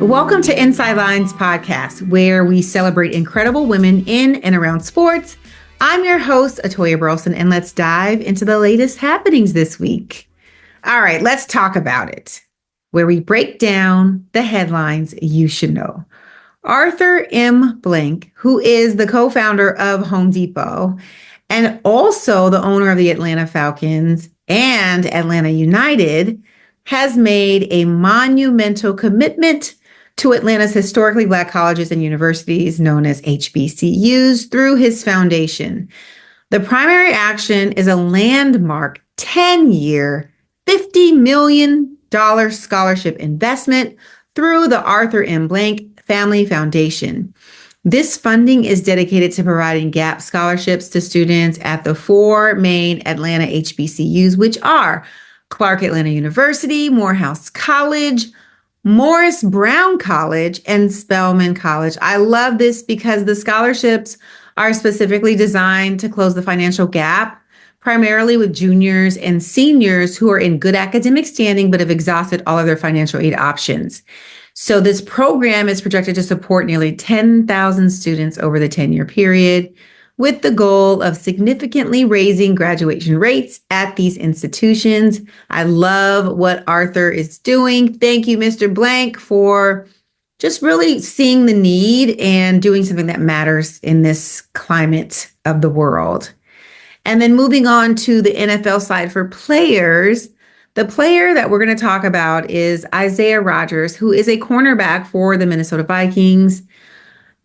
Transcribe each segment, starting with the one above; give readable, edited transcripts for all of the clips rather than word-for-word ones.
Welcome to Inside Lines Podcast, where we celebrate incredible women in and around sports. I'm your host, Atoya Burleson, and let's dive into the latest happenings this week. All right, let's talk about it, where we break down the headlines you should know. Arthur M. Blank, who is the co-founder of Home Depot and also the owner of the Atlanta Falcons and Atlanta United, has made a monumental commitment to Atlanta's historically Black colleges and universities, known as HBCUs, through his foundation. The primary action is a landmark 10-year, $50 million scholarship investment through the Arthur M. Blank Family Foundation. This funding is dedicated to providing gap scholarships to students at the four main Atlanta HBCUs, which are Clark Atlanta University, Morehouse College, Morris Brown College, and Spelman College. I love this because the scholarships are specifically designed to close the financial gap, primarily with juniors and seniors who are in good academic standing but have exhausted all of their financial aid options. So this program is projected to support nearly 10,000 students over the 10-year period, with the goal of significantly raising graduation rates at these institutions. I love what Arthur is doing. Thank you, Mr. Blank, for just really seeing the need and doing something that matters in this climate of the world. And then moving on to the NFL side for players, the player that we're going to talk about is Isaiah Rodgers, who is a cornerback for the Minnesota Vikings.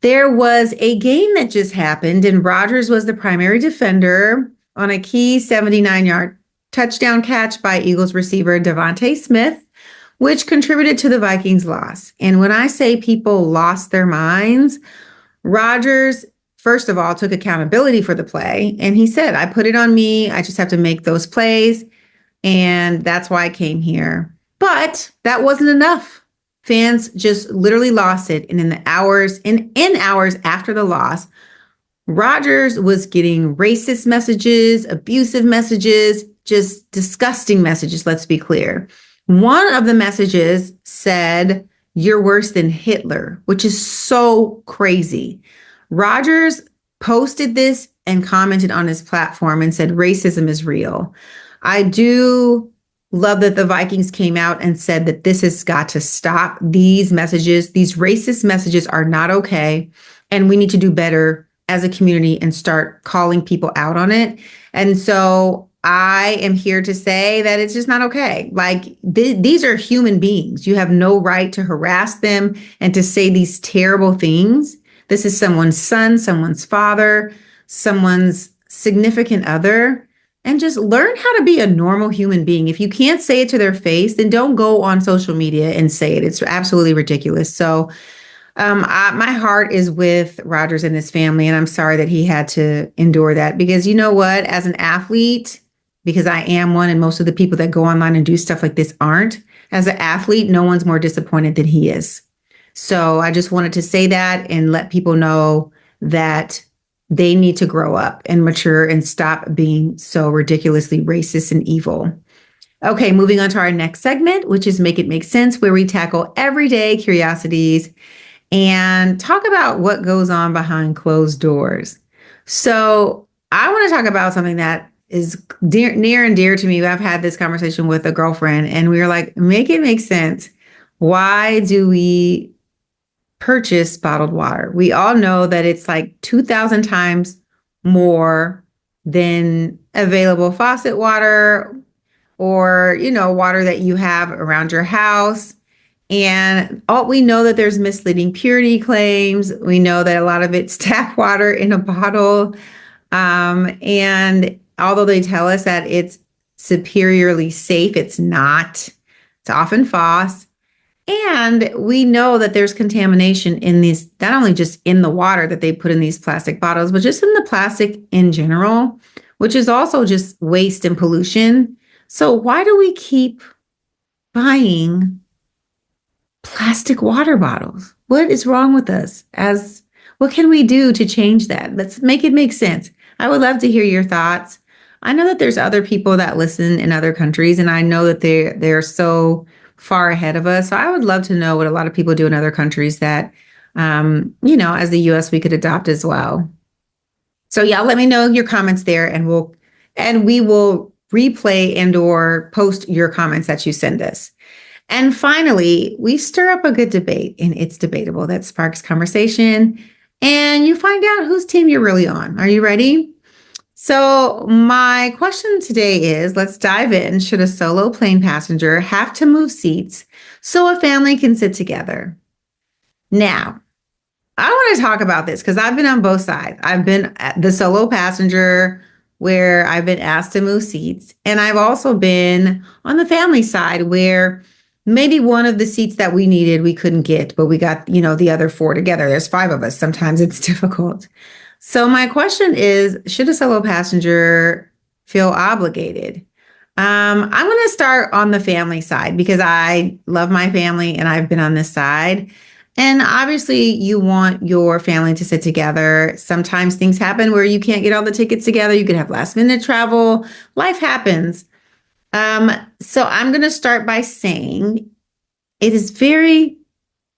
There was a game that just happened, and Rodgers was the primary defender on a key 79-yard touchdown catch by Eagles receiver Devontae Smith, which contributed to the Vikings' loss. And when I say people lost their minds, Rodgers, first of all, took accountability for the play, and he said, I put it on me. I just have to make those plays, and that's why I came here. But that wasn't enough. Fans just literally lost it. And in hours after the loss, Rodgers was getting racist messages, abusive messages, just disgusting messages, let's be clear. One of the messages said, "You're worse than Hitler," which is so crazy. Rodgers posted this and commented on his platform and said, racism is real. I do love that the Vikings came out and said that this has got to stop. These messages, these racist messages are not okay. And we need to do better as a community and start calling people out on it. And so I am here to say that it's just not okay. Like these are human beings. You have no right to harass them and to say these terrible things. This is someone's son, someone's father, someone's significant other. And just learn how to be a normal human being. If you can't say it to their face, then don't go on social media and say it. It's absolutely ridiculous. So my heart is with Rodgers and his family, and I'm sorry that he had to endure that. Because you know what? As an athlete, because I am one, and most of the people that go online and do stuff like this aren't, as an athlete, no one's more disappointed than he is. So I just wanted to say that and let people know that they need to grow up and mature and stop being so ridiculously racist and evil. Okay, moving on to our next segment, which is Make It Make Sense, where we tackle everyday curiosities and talk about what goes on behind closed doors. So I want to talk about something that is near and dear to me. I've had this conversation with a girlfriend, and we were like, make it make sense. Why do we purchase bottled water? We all know that it's like 2,000 times more than available faucet water or, water that you have around your house. And we know that there's misleading purity claims. We know that a lot of it's tap water in a bottle. And although they tell us that it's superiorly safe, it's not. It's often false. And we know that there's contamination in these, not only just in the water that they put in these plastic bottles, but just in the plastic in general, which is also just waste and pollution. So why do we keep buying plastic water bottles? What is wrong with us? What can we do to change that? Let's make it make sense. I would love to hear your thoughts. I know that there's other people that listen in other countries, and I know that they're so far ahead of us. So I would love to know what a lot of people do in other countries that, as the US, we could adopt as well. So y'all let me know your comments there, and we will replay and or post your comments that you send us. And finally, we stir up a good debate, and it's debatable that sparks conversation, and you find out whose team you're really on. Are you ready? So my question today is, let's dive in. Should a solo plane passenger have to move seats so a family can sit together? Now, I want to talk about this because I've been on both sides. I've been the solo passenger where I've been asked to move seats. And I've also been on the family side where maybe one of the seats that we needed, we couldn't get, but we got, the other four together. There's 5 of us. Sometimes it's difficult. So my question is, should a solo passenger feel obligated? I'm going to start on the family side because I love my family and I've been on this side. And obviously, you want your family to sit together. Sometimes things happen where you can't get all the tickets together. You could have last minute travel. Life happens. So I'm going to start by saying it is very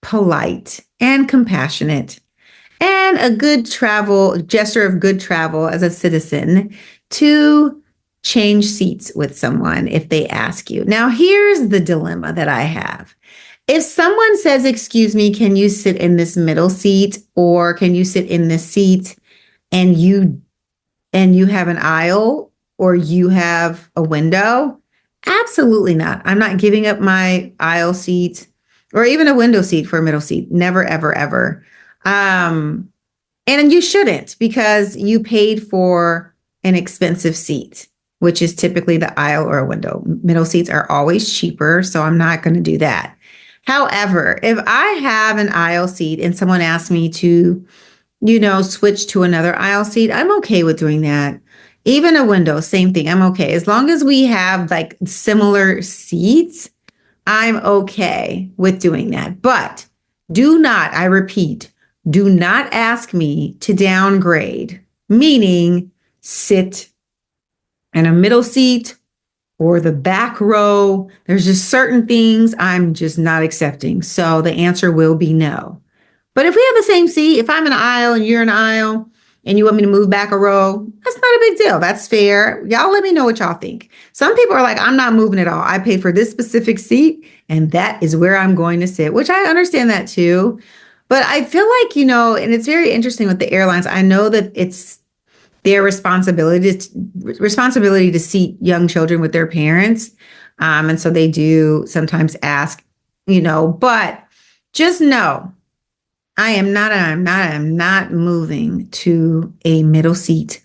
polite and compassionate and a good gesture of good travel as a citizen to change seats with someone if they ask you. Now, here's the dilemma that I have. If someone says, excuse me, can you sit in this middle seat, or can you sit in this seat and you have an aisle or you have a window? Absolutely not. I'm not giving up my aisle seat or even a window seat for a middle seat. Never, ever, ever. And you shouldn't, because you paid for an expensive seat, which is typically the aisle or a window. Middle seats are always cheaper, so I'm not going to do that. However, if I have an aisle seat and someone asks me to, switch to another aisle seat, I'm okay with doing that. Even a window, same thing. I'm okay. As long as we have like similar seats, I'm okay with doing that. But I repeat, do not ask me to downgrade, meaning sit in a middle seat or the back row. There's just certain things I'm just not accepting. So the answer will be no. But if we have the same seat, if I'm in an aisle and you're in an aisle and you want me to move back a row, that's not a big deal. That's fair. Y'all let me know what y'all think. Some people are like, I'm not moving at all. I paid for this specific seat and that is where I'm going to sit, which I understand that too. But I feel like, and it's very interesting with the airlines. I know that it's their responsibility to seat young children with their parents. And so they do sometimes ask, but just know I am not moving to a middle seat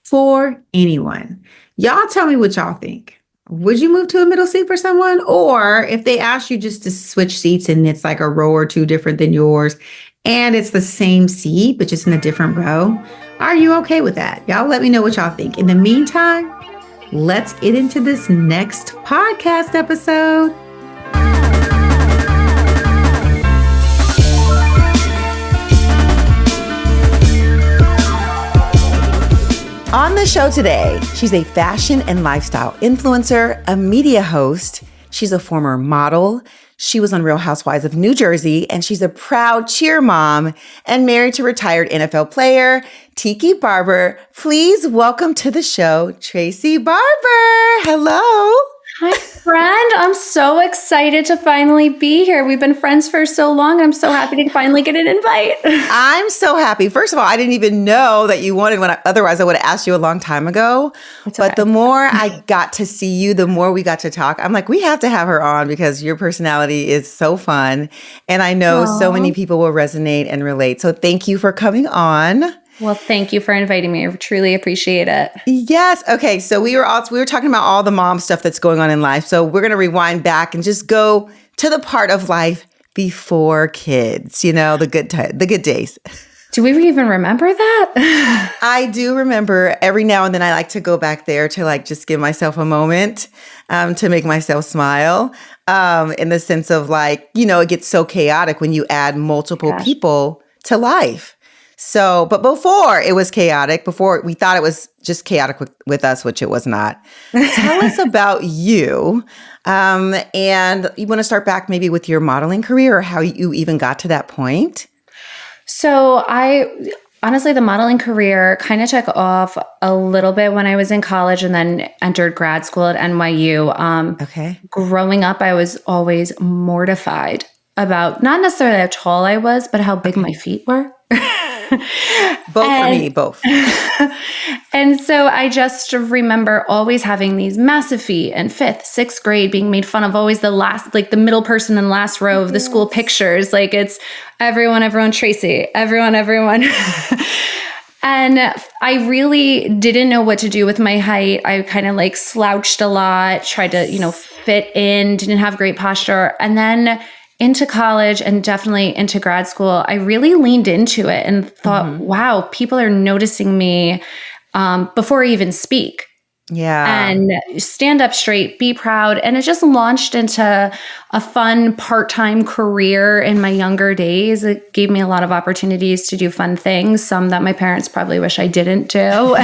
for anyone. Y'all tell me what y'all think. Would you move to a middle seat for someone? Or if they ask you just to switch seats and it's like a row or two different than yours and it's the same seat, but just in a different row, are you okay with that? Y'all let me know what y'all think. In the meantime, let's get into this next podcast episode. On the show today, she's a fashion and lifestyle influencer, a media host. She's a former model. She was on Real Housewives of New Jersey, and she's a proud cheer mom and married to retired NFL player Tiki Barber. Please welcome to the show, Traci Barber. Hello. Hi, friend. I'm so excited to finally be here. We've been friends for so long. I'm so happy to finally get an invite. I'm so happy. First of all, I didn't even know that you wanted one. Otherwise, I would have asked you a long time ago. But the more I got to see you, the more we got to talk. I'm like, we have to have her on because your personality is so fun. And I know so many people will resonate and relate. So thank you for coming on. Well, thank you for inviting me. I truly appreciate it. Yes. Okay. So we were talking about all the mom stuff that's going on in life. So we're going to rewind back and just go to the part of life before kids, the good days. Do we even remember that? I do remember. Every now and then I like to go back there to just give myself a moment to make myself smile in the sense of it gets so chaotic when you add multiple people to life. So, but before it was chaotic, before we thought it was just chaotic with us, which it was not. Tell us about you. And you want to start back maybe with your modeling career or how you even got to that point? So honestly, the modeling career kind of took off a little bit when I was in college and then entered grad school at NYU. Okay. Growing up, I was always mortified about not necessarily how tall I was, but how big my feet were. For me, both. And so I just remember always having these massive feet in 5th, 6th grade being made fun of, always the last, like the middle person in the last row of the school pictures. Like it's everyone, Traci, everyone. And I really didn't know what to do with my height. I kind of like slouched a lot, tried to, fit in, didn't have great posture. And then into college and definitely into grad school, I really leaned into it and thought, wow, people are noticing me before I even speak. Yeah. And stand up straight, be proud. And it just launched into a fun part-time career in my younger days. It gave me a lot of opportunities to do fun things, some that my parents probably wish I didn't do.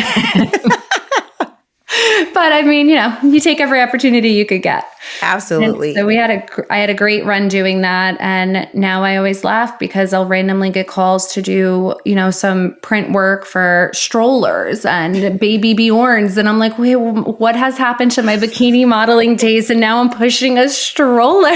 But I mean, you take every opportunity you could get. Absolutely. And so I had a great run doing that. And now I always laugh because I'll randomly get calls to do, some print work for strollers and baby Bjorns. And I'm like, wait, what has happened to my bikini modeling days? And now I'm pushing a stroller.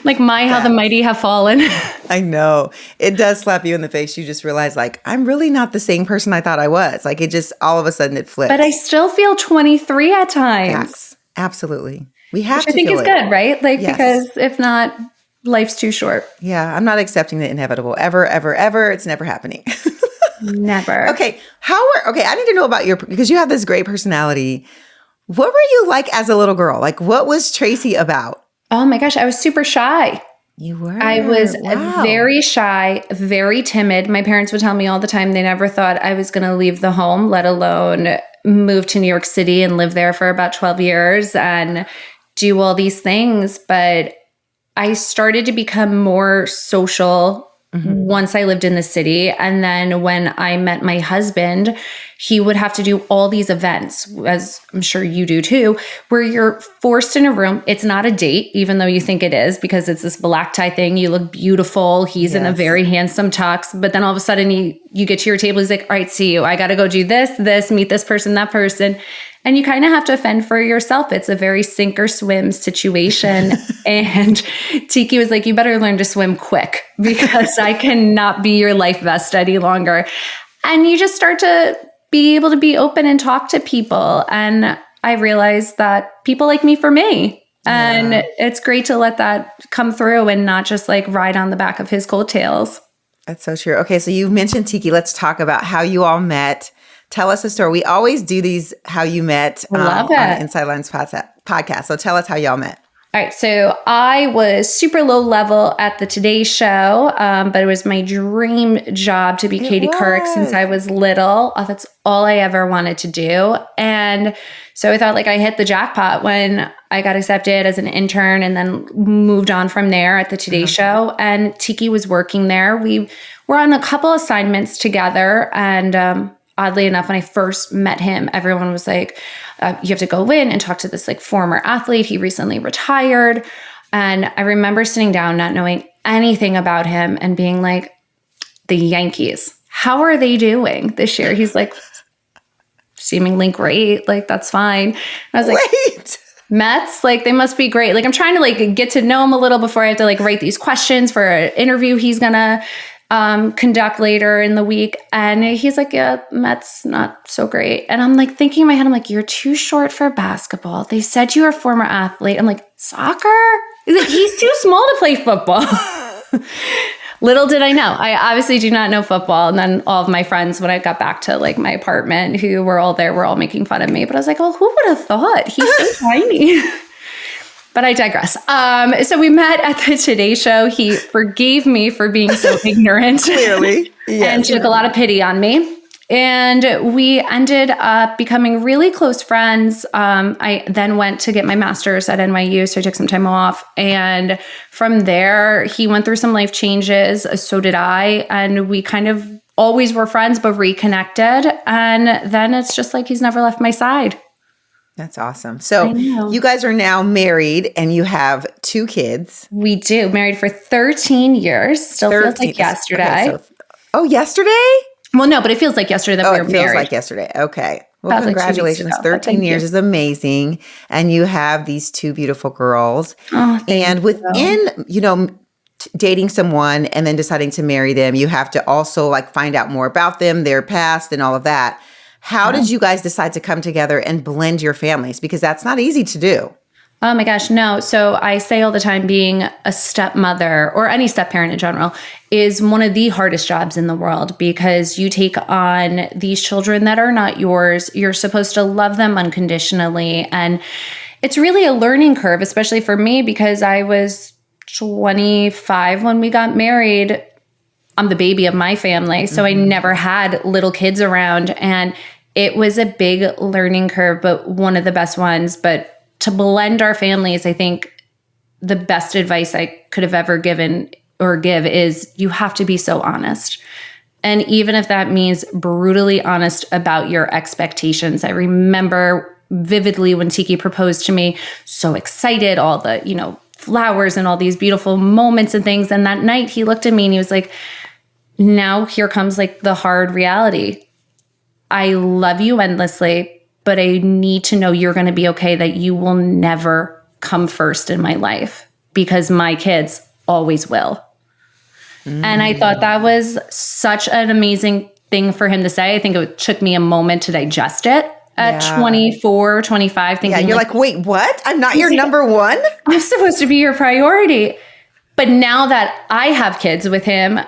Like how the mighty have fallen. I know. It does slap you in the face. You just realize like, I'm really not the same person I thought I was. Like it just, all of a sudden it flips. But I still feel 23 at times. Yes, absolutely. We have to I think feel it's it. good, right? Like, Yes. because if not, life's too short. Yeah, I'm not accepting the inevitable ever, ever, ever. It's never happening. Never. Okay, I need to know about because you have this great personality. What were you like as a little girl? Like, what was Traci about? Oh my gosh, I was super shy. You were? I was Wow. very shy, very timid. My parents would tell me all the time they never thought I was going to leave the home, let alone move to New York City and live there for about 12 years and do all these things. But I started to become more social once I lived in the city. And then when I met my husband, he would have to do all these events, as I'm sure you do too, where you're forced in a room. It's not a date, even though you think it is, because it's this black tie thing. You look beautiful. He's in a very handsome tux. But then all of a sudden you get to your table. He's like, all right, see you. I got to go do this, meet this person, that person. And you kind of have to fend for yourself. It's a very sink or swim situation. And Tiki was like, you better learn to swim quick because I cannot be your life vest any longer. And you just start to be able to be open and talk to people. And I realized that people like me for me. And it's great to let that come through and not just like ride on the back of his coattails. That's so true. Okay, so you've mentioned Tiki. Let's talk about how you all met. Tell us a story. We always do these how you met Love on it. the Inside Lines podcast. So tell us how y'all met. All right. So I was super low level at the Today Show, but it was my dream job to be Katie Couric since I was little. That's all I ever wanted to do. And so I thought like I hit the jackpot when I got accepted as an intern and then moved on from there at the Today Show. And Tiki was working there. We were on a couple assignments together. And oddly enough, when I first met him, everyone was like, you have to go in and talk to this like former athlete. He recently retired. And I remember sitting down, not knowing anything about him and being like, the Yankees, how are they doing this year? He's like, seemingly great. Like, that's fine. I was like, Wait. Mets, like they must be great. Like I'm trying to like get to know him a little before I have to like write these questions for an interview he's gonna conduct later in the week. And he's like, yeah, Mets not so great. And I'm like thinking in my head, I'm like, you're too short for basketball. They said you were a former athlete. I'm like, soccer? He's too small to play football. Little did I know. I obviously do not know football. And then all of my friends, when I got back to like my apartment, who were all there, were all making fun of me. But I was like, oh, who would have thought? He's so tiny. But I digress. So we met at the Today Show. He forgave me for being so ignorant. Clearly. Yes. And took a lot of pity on me. And we ended up becoming really close friends. I then went to get my master's at NYU, so I took some time off. And from there, he went through some life changes. So did I. And we kind of always were friends, but reconnected. And then it's just like he's never left my side. That's awesome. So you guys are now married and you have 2 kids. We do. Married for 13 years. Still feels like yesterday. Okay, yesterday? Well, no, but it feels like yesterday that we were married. It feels like yesterday. Okay. Well, Felt like 2 weeks congratulations. ago. 13 years is amazing. And you have these 2 beautiful girls. Oh, and within, dating someone and then deciding to marry them, you have to also like find out more about them, their past and all of that. How did you guys decide to come together and blend your families? Because that's not easy to do. Oh my gosh, no. So I say all the time, being a stepmother or any step parent in general is one of the hardest jobs in the world, because you take on these children that are not yours. You're supposed to love them unconditionally. And it's really a learning curve, especially for me, because I was 25 when we got married. I'm the baby of my family, so I never had little kids around. And it was a big learning curve, but one of the best ones. But to blend our families, I think the best advice I could have ever given or give is you have to be so honest. And even if that means brutally honest about your expectations. I remember vividly when Tiki proposed to me, so excited, all the, flowers and all these beautiful moments and things. And that night he looked at me and he was like, now here comes like the hard reality. I love you endlessly, but I need to know you're going to be okay, that you will never come first in my life because my kids always will. And I thought that was such an amazing thing for him to say. I think it took me a moment to digest it at 24, 25. Thinking, you're like, wait, what? I'm not your number one? I'm supposed to be your priority. But now that I have kids with him,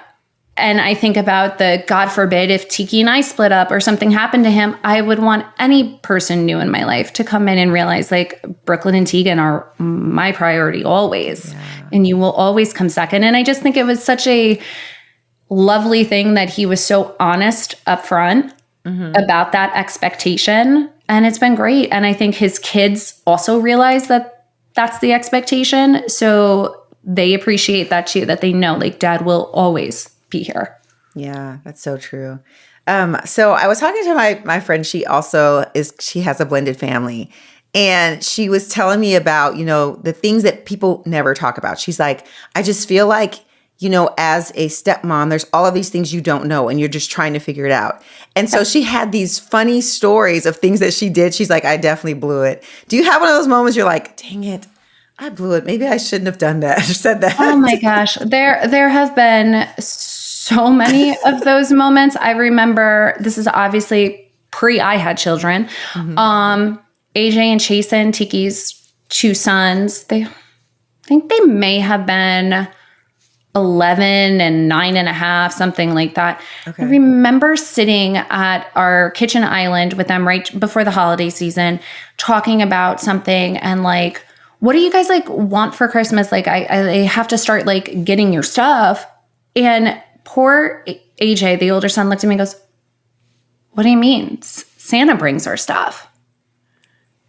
and I think about the, God forbid, if Tiki and I split up or something happened to him, I would want any person new in my life to come in and realize like Brooklyn and Tegan are my priority always. And you will always come second. And I just think it was such a lovely thing that he was so honest up front about that expectation. And it's been great. And I think his kids also realize that that's the expectation. So they appreciate that too, that they know like dad will always be here. Yeah, that's so true. So I was talking to my friend. She has a blended family, and she was telling me about, the things that people never talk about. She's like, I just feel like, as a stepmom, there's all of these things you don't know and you're just trying to figure it out. And so she had these funny stories of things that she did. She's like, I definitely blew it. Do you have one of those moments you're like, dang it, I blew it. Maybe I shouldn't have done that or said that. Oh my gosh. There have been so many of those moments. I remember, this is obviously I had children. AJ and Chasen, Tiki's 2 sons, I think they may have been 11 and 9.5, something like that. Okay. I remember sitting at our kitchen island with them right before the holiday season, talking about something and like, what do you guys like want for Christmas? Like I have to start like getting your stuff. And poor AJ, the older son, looked at me and goes, what do you mean? Santa brings our stuff.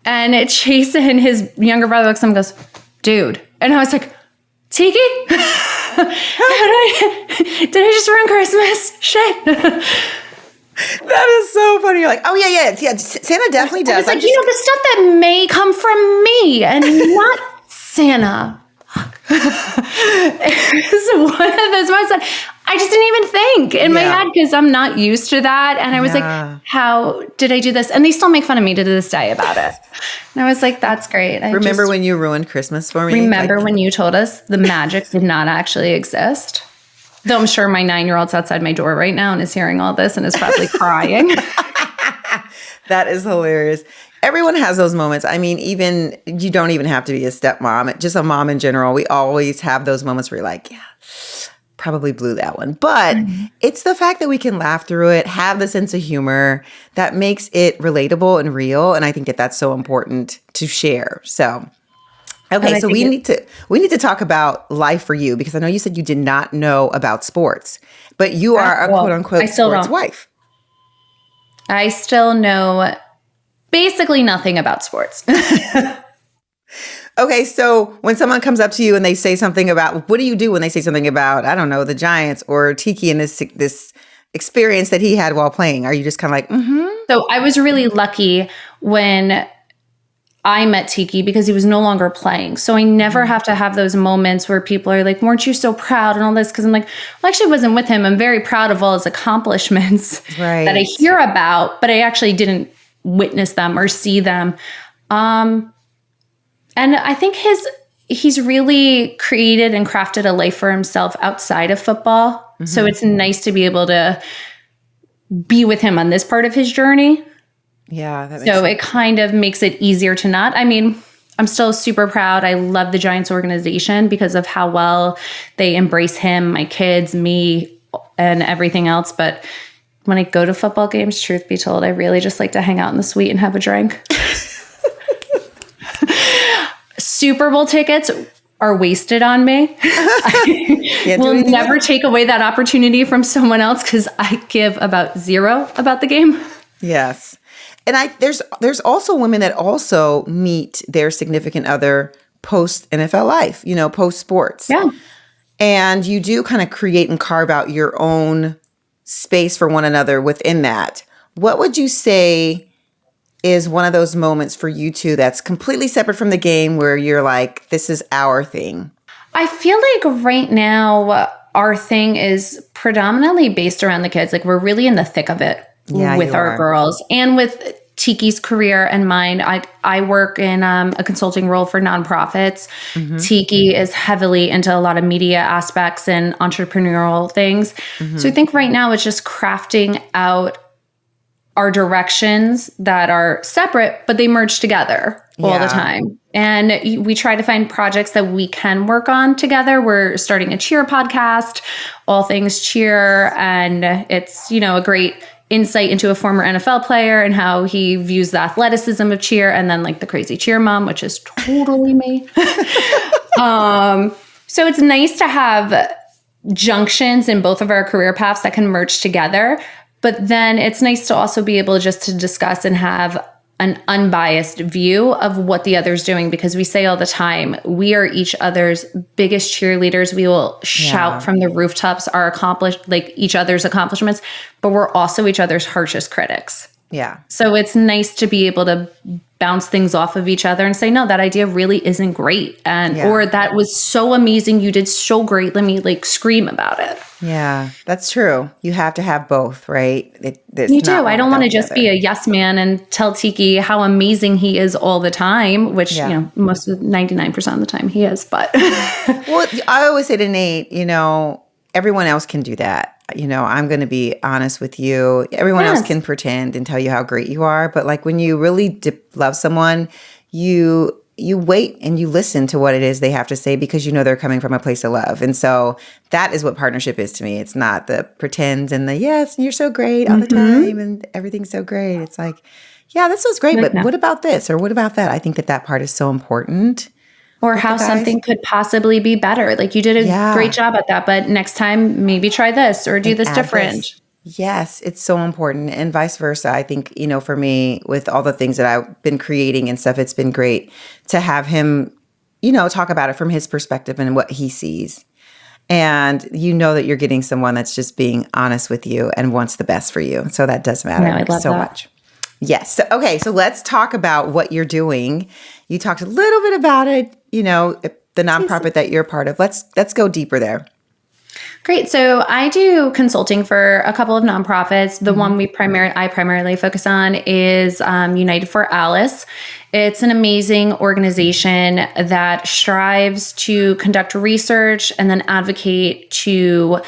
And Chasen, his younger brother, looks at him and goes, dude. And I was like, Tiki? Did I just ruin Christmas? Shit. That is so funny. You're like, oh yeah. Santa definitely does. Like, the stuff that may come from me and not Santa. It's one of those moments that I just didn't even think in my head because I'm not used to that. And I was like, how did I do this? And they still make fun of me to this day about it. And I was like, that's great. Remember when you ruined Christmas for me? Remember when you told us the magic did not actually exist? Though I'm sure my 9-year-old's outside my door right now and is hearing all this and is probably crying. That is hilarious. Everyone has those moments. I mean, you don't even have to be a stepmom, just a mom in general. We always have those moments where you're like, yeah, probably blew that one. But it's the fact that we can laugh through it, have the sense of humor that makes it relatable and real. And I think that that's so important to share. So, okay, so we need to talk about life for you, because I know you said you did not know about sports, but you are a quote unquote sports wife. I still know basically nothing about sports. Okay, so when someone comes up to you and they say something about, what do you do when they say something about, I don't know, the Giants or Tiki and this experience that he had while playing? Are you just kind of like, mm-hmm? So I was really lucky when I met Tiki because he was no longer playing. So I never have to have those moments where people are like, weren't you so proud and all this? Because I'm like, well, actually I wasn't with him. I'm very proud of all his accomplishments that I hear about, but I actually didn't witness them or see them. And I think he's really created and crafted a life for himself outside of football. Mm-hmm. So it's nice to be able to be with him on this part of his journey. Yeah. That makes so sense. It kind of makes it easier to not. I mean, I'm still super proud. I love the Giants organization because of how well they embrace him, my kids, me, and everything else. But when I go to football games, truth be told, I really just like to hang out in the suite and have a drink. Super Bowl tickets are wasted on me. I will never take away that opportunity from someone else because I give about zero about the game. Yes. And there's also women that also meet their significant other post NFL life, post sports. Yeah. And you do kind of create and carve out your own space for one another within that. What would you say is one of those moments for you two that's completely separate from the game where you're like, this is our thing? I feel like right now our thing is predominantly based around the kids. Like we're really in the thick of it with our girls and with Tiki's career and mine. I work in a consulting role for nonprofits. Mm-hmm. Tiki is heavily into a lot of media aspects and entrepreneurial things. Mm-hmm. So I think right now it's just crafting out our directions that are separate, but they merge together all the time. And we try to find projects that we can work on together. We're starting a cheer podcast, all things cheer. And it's, a great insight into a former NFL player and how he views the athleticism of cheer, and then like the crazy cheer mom, which is totally me. So it's nice to have junctions in both of our career paths that can merge together. But then it's nice to also be able just to discuss and have an unbiased view of what the other's doing, because we say all the time, we are each other's biggest cheerleaders. We will shout from the rooftops each other's accomplishments, but we're also each other's harshest critics. Yeah. So it's nice to be able to bounce things off of each other and say, no, that idea really isn't great. Or that was so amazing. You did so great. Let me scream about it. Yeah, that's true. You have to have both, right? You do. I don't want to just be a yes man and tell Tiki how amazing he is all the time, which, most of 99% of the time he is. But well, I always say to Nate, everyone else can do that. I'm going to be honest with you. Everyone else can pretend and tell you how great you are. But when you really love someone, you wait and you listen to what it is they have to say because they're coming from a place of love. And so that is what partnership is to me. It's not the pretend and the yes, and you're so great all the time and everything's so great. It's like, yeah, this was great, but what about this or what about that? I think that part is so important. Or how something could possibly be better. You did a great job at that, but next time maybe try this or do this different. Yes, it's so important. And vice versa. I think, for me, with all the things that I've been creating and stuff, it's been great to have him, talk about it from his perspective and what he sees. And that you're getting someone that's just being honest with you and wants the best for you. So that does matter much. Yes. So, okay. So let's talk about what you're doing. You talked a little bit about it, the nonprofit that you're a part of. Let's go deeper there. Great. So I do consulting for a couple of nonprofits. The one I primarily focus on is United for Alice. It's an amazing organization that strives to conduct research and then advocate to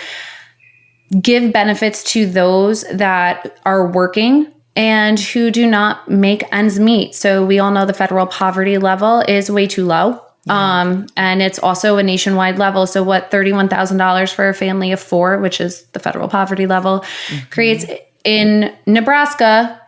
give benefits to those that are working and who do not make ends meet. So we all know the federal poverty level is way too low. Yeah. And it's also a nationwide level. So $31,000 for a family of four, which is the federal poverty level, creates in Nebraska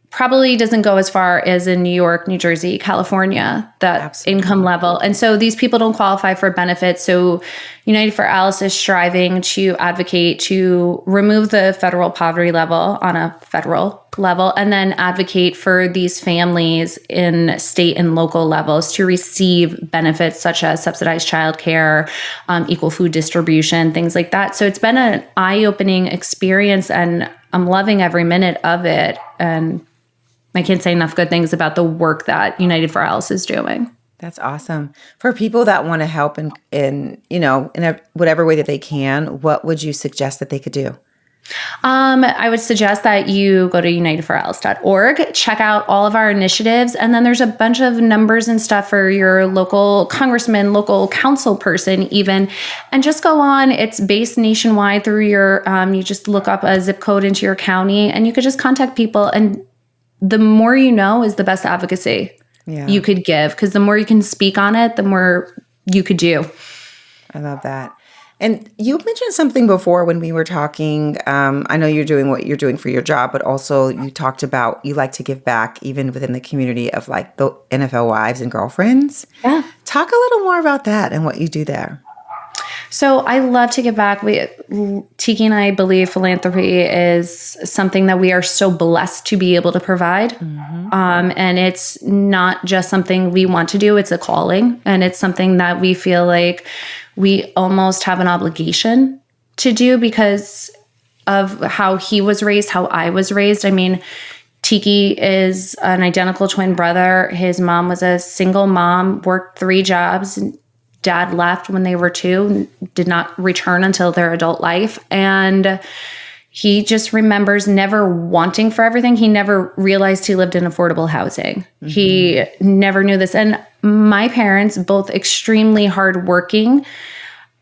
probably doesn't go as far as in New York, New Jersey, California, that Absolutely. income level. And so these people don't qualify for benefits. So United for Alice is striving to advocate to remove the federal poverty level on a federal level, and then advocate for these families in state and local levels to receive benefits such as subsidized childcare, equal food distribution, things like that. So it's been an eye-opening experience, and I'm loving every minute of it. And I can't say enough good things about the work that United for Alice is doing. That's awesome. For people that want to help in whatever way that they can, what would you suggest that they could do? I would suggest that you go to unitedforalice.org, check out all of our initiatives, and then there's a bunch of numbers and stuff for your local congressman, local council person even, and just go on. It's based nationwide through your, you just look up a zip code into your county, and you could just contact people, and the more you know is the best advocacy you could give, because the more you can speak on it, the more you could do. I love that. And you mentioned something before when we were talking. I know you're doing what you're doing for your job, but also you talked about you like to give back even within the community of like the NFL wives and girlfriends. Yeah. Talk a little more about that and what you do there. So I love to give back. Tiki and I believe philanthropy is something that we are so blessed to be able to provide. Mm-hmm. And it's not just something we want to do, it's a calling. And it's something that we feel like we almost have an obligation to do because of how he was raised, how I was raised. I mean, Tiki is an identical twin brother. His mom was a single mom, worked 3 jobs. Dad left when they were 2, did not return until their adult life. And he just remembers never wanting for everything. He never realized he lived in affordable housing. Mm-hmm. He never knew this. And my parents, both extremely hardworking.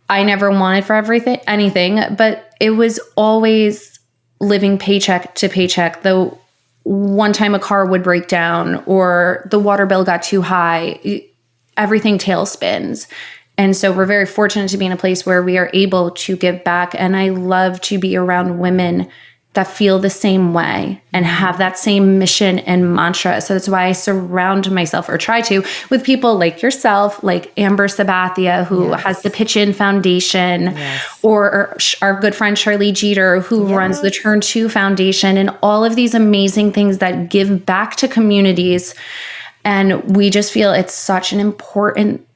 I never wanted for anything, but it was always living paycheck to paycheck. The one time a car would break down or the water bill got too high, everything tailspins. And so we're very fortunate to be in a place where we are able to give back. And I love to be around women that feel the same way and have that same mission and mantra. So that's why I surround myself, or try to, with people like yourself, like Amber Sabathia, who has the Pitch In Foundation, or our good friend Charlie Jeter, who runs the Turn 2 Foundation, and all of these amazing things that give back to communities. And we just feel it's such an important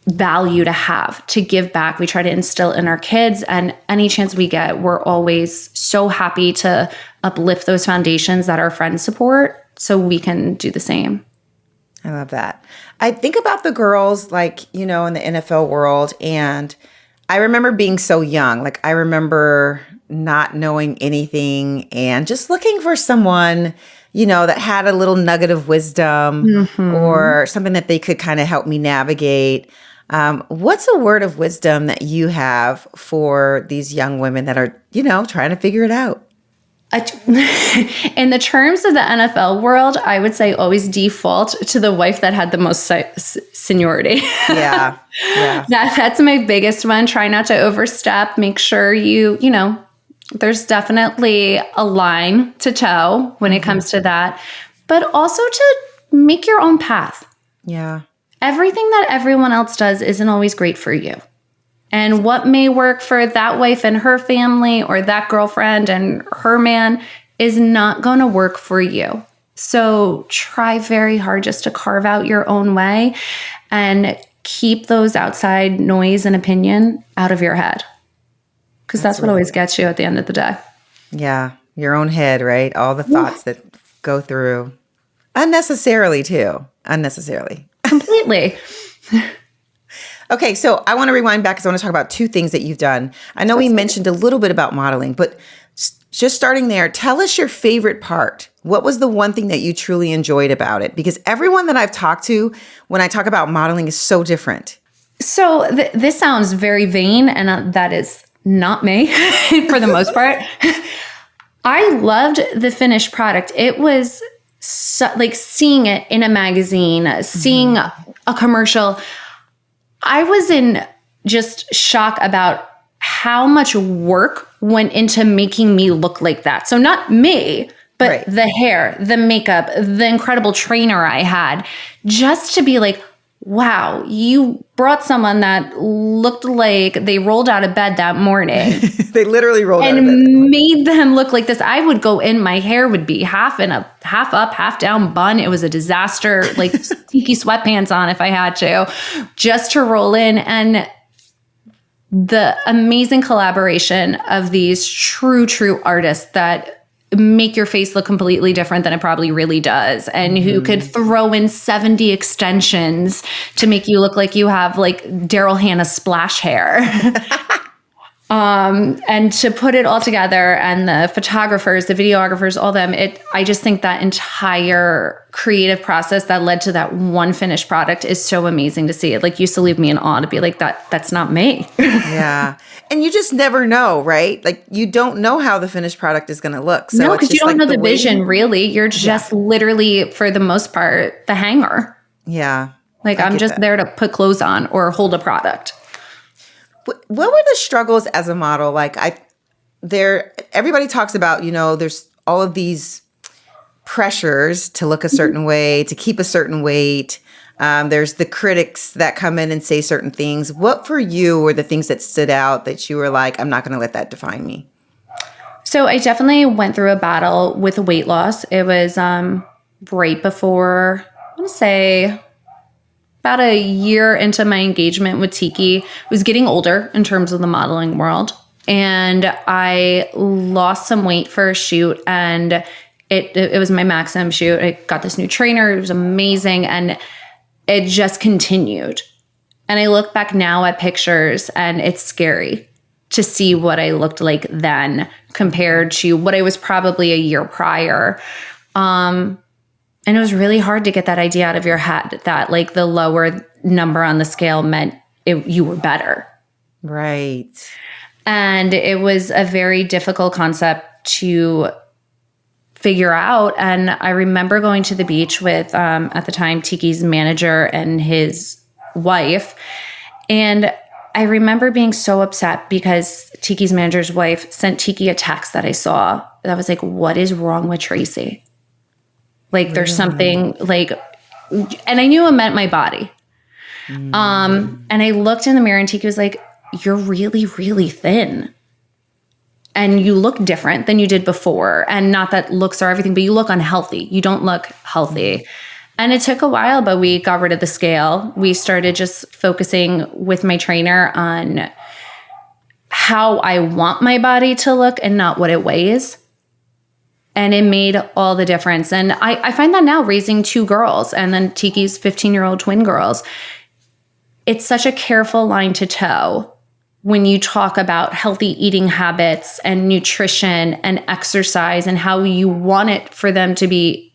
value to have, to give back. We try to instill in our kids, and any chance we get, we're always so happy to uplift those foundations that our friends support so we can do the same. I love that. I think about the girls like, in the NFL world, and I remember being so young. Like I remember not knowing anything and just looking for someone that had a little nugget of wisdom or something that they could kind of help me navigate. What's a word of wisdom that you have for these young women that are, trying to figure it out? In the terms of the NFL world, I would say always default to the wife that had the most seniority. Yeah. That's my biggest one. Try not to overstep. Make sure there's definitely a line to toe when it comes to that, but also to make your own path. Yeah. Everything that everyone else does isn't always great for you. And what may work for that wife and her family, or that girlfriend and her man, is not going to work for you. So try very hard just to carve out your own way and keep those outside noise and opinion out of your head. Because that's what always gets you at the end of the day. Yeah. Your own head, right? All the thoughts that go through unnecessarily too. Unnecessarily. Completely. Okay. So I want to rewind back because I want to talk about 2 things that you've done. I know we mentioned a little bit about modeling, but just starting there, tell us your favorite part. What was the one thing that you truly enjoyed about it? Because everyone that I've talked to when I talk about modeling is so different. So this sounds very vain, and that is not me for the most part. I loved the finished product. It was like seeing it in a magazine, seeing a commercial. I was in just shock about how much work went into making me look like that. So not me, But Right. the hair, the makeup, the incredible trainer I had, just to be like, wow, you brought someone that looked like they rolled out of bed that morning They literally rolled out of bed. and made them look like this. I would go in, my hair would be half up, half down bun. It was a disaster, like Tiki sweatpants on if I had to, just to roll in. And the amazing collaboration of these true artists that make your face look completely different than it probably really does, and who could throw in 70 extensions to make you look like you have like Daryl Hannah splash hair. And to put it all together, and the photographers, the videographers, all them, I just think that entire creative process that led to that one finished product is so amazing to see. It like used to leave me in awe to be like, that's not me. Yeah. And you just never know, right? Like you don't know how the finished product is going to look. So No, it's because you just don't like know the vision, waiting. really. You're just literally, for the most part, the hanger. Yeah. Like I I'm get just that. there to put clothes on or hold a product. What were the struggles as a model? Like everybody talks about, there's all of these pressures to look a certain way, to keep a certain weight. There's the critics that come in and say certain things. What for you were the things that stood out that you were like, I'm not going to let that define me? So I definitely went through a battle with weight loss. It was right before, I want to say, about a year into my engagement with Tiki. I was getting older in terms of the modeling world. And I lost some weight for a shoot, and it was my Maxim shoot. I got this new trainer. It was amazing. And it just continued. And I look back now at pictures, and it's scary to see what I looked like then compared to what I was probably a year prior. And it was really hard to get that idea out of your head that like the lower number on the scale meant you were better. Right. And it was a very difficult concept to figure out. And I remember going to the beach with, at the time, Tiki's manager and his wife. And I remember being so upset because Tiki's manager's wife sent Tiki a text that I saw that was like, what is wrong with Traci? Like there's something like, and I knew it meant my body. And I looked in the mirror and Tiki was like, you're really, really thin. And you look different than you did before. And not that looks are everything, but you look unhealthy. You don't look healthy. And it took a while, but we got rid of the scale. We started just focusing with my trainer on how I want my body to look and not what it weighs. And it made all the difference. And I find that now raising two girls and then Tiki's 15-year-old twin girls, it's such a careful line to toe when you talk about healthy eating habits and nutrition and exercise and how you want it for them to be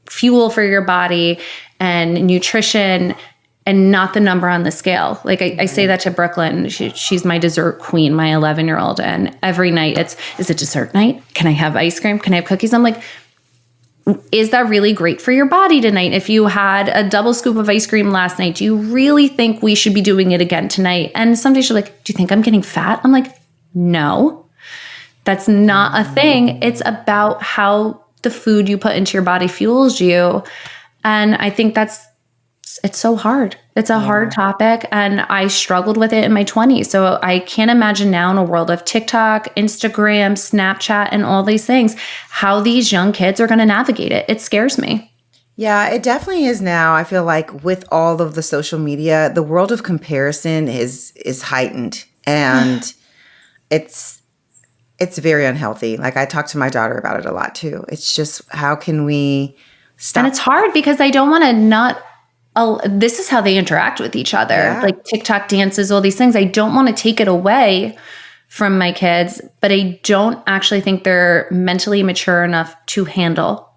fuel for your body and nutrition and not the number on the scale. Like I say that to Brooklyn. She's my dessert queen, my 11-year-old. And every night is it dessert night? Can I have ice cream? Can I have cookies? I'm like, is that really great for your body tonight? If you had a double scoop of ice cream last night, do you really think we should be doing it again tonight? And some days she's like, do you think I'm getting fat? I'm like, no, that's not a thing. It's about how the food you put into your body fuels you. And I think it's so hard. It's a hard topic. And I struggled with it in my 20s. So I can't imagine now in a world of TikTok, Instagram, Snapchat, and all these things, how these young kids are going to navigate it. It scares me. Yeah, it definitely is now. I feel like with all of the social media, the world of comparison is heightened, and it's very unhealthy. Like I talk to my daughter about it a lot too. It's just, how can we stop? And it's hard because I don't want to not. This is how they interact with each other. Yeah. Like TikTok dances, all these things. I don't want to take it away from my kids, but I don't actually think they're mentally mature enough to handle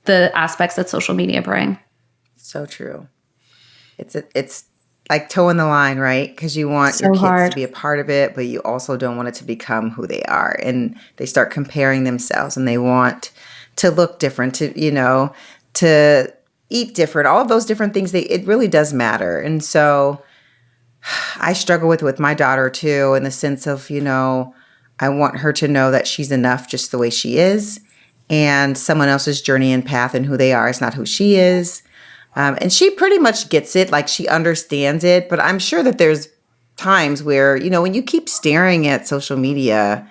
the aspects that social media bring. So true. It's like toeing the line, right? Because you want So your kids hard. to be a part of it, but you also don't want it to become who they are. And they start comparing themselves, and they want to look different, to eat different, all of those different things. It really does matter. And so I struggle with my daughter too, in the sense of, I want her to know that she's enough just the way she is. and someone else's journey and path and who they are. It's not who she is. And she pretty much gets it, like she understands it. But I'm sure that there's times where, when you keep staring at social media,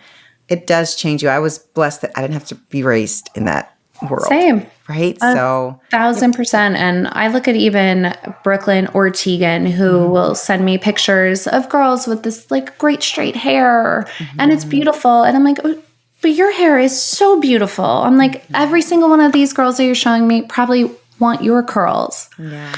it does change you. I was blessed that I didn't have to be raised in that world. Same. Right? 1,000%. And I look at even Brooklyn or Tegan, who will send me pictures of girls with this like great straight hair and it's beautiful. And I'm like, oh, but your hair is so beautiful. I'm like, every single one of these girls that you're showing me probably want your curls. Yeah.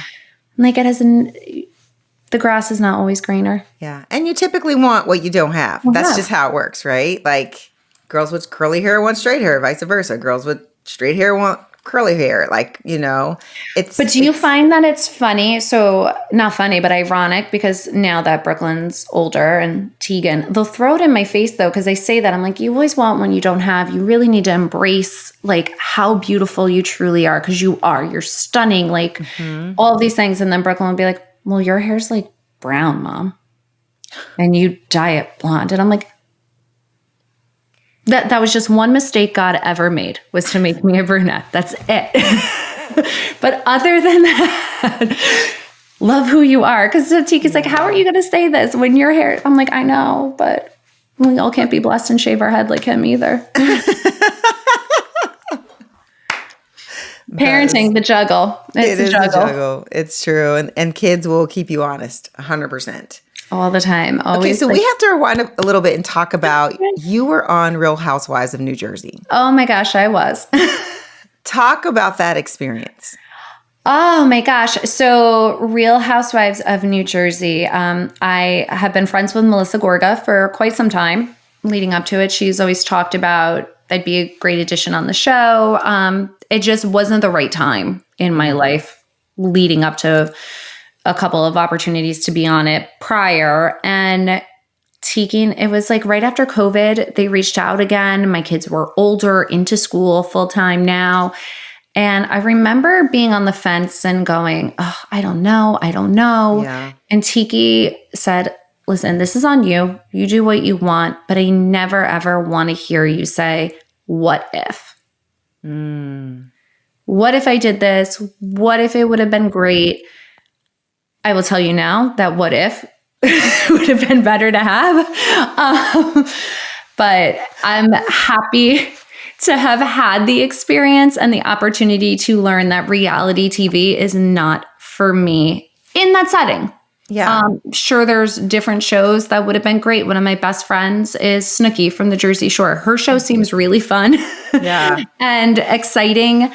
Like the grass is not always greener. Yeah. And you typically want what you don't have. That's just how it works, right? Like girls with curly hair want straight hair, vice versa. Girls with straight hair want curly hair. Like, But do you find that it's funny? So not funny, but ironic, because now that Brooklyn's older and Tegan, they'll throw it in my face though, because they say that. I'm like, you always want what you don't have. You really need to embrace like how beautiful you truly are, because you are. You're stunning, like all of these things. And then Brooklyn will be like, well, your hair's like brown, Mom. And you dye it blonde. And I'm like, that was just one mistake God ever made, was to make me a brunette. That's it. But other than that, love who you are. Because Tiki's like, how are you going to say this when your hair? I'm like, I know, but we all can't be blessed and shave our head like him either. Parenting, the juggle. It's a juggle. It's true. And kids will keep you honest 100%. All the time. Always. Okay, so we have to rewind a little bit and talk about, you were on Real Housewives of New Jersey. Oh my gosh, I was. Talk about that experience. Oh my gosh. So Real Housewives of New Jersey. I have been friends with Melissa Gorga for quite some time leading up to it. She's always talked about I'd be a great addition on the show. It just wasn't the right time in my life leading up to a couple of opportunities to be on it prior. And Tiki, it was like right after COVID, they reached out again. My kids were older, into school full time now. And I remember being on the fence and going, oh, I don't know. Yeah. And Tiki said, listen, this is on you. You do what you want, but I never, ever want to hear you say, what if? What if I did this? What if it would have been great? I will tell you now that what if would have been better to have. But I'm happy to have had the experience and the opportunity to learn that reality TV is not for me in that setting. Yeah. Sure, there's different shows that would have been great. One of my best friends is Snooki from the Jersey Shore. Her show seems really fun. Yeah. And exciting.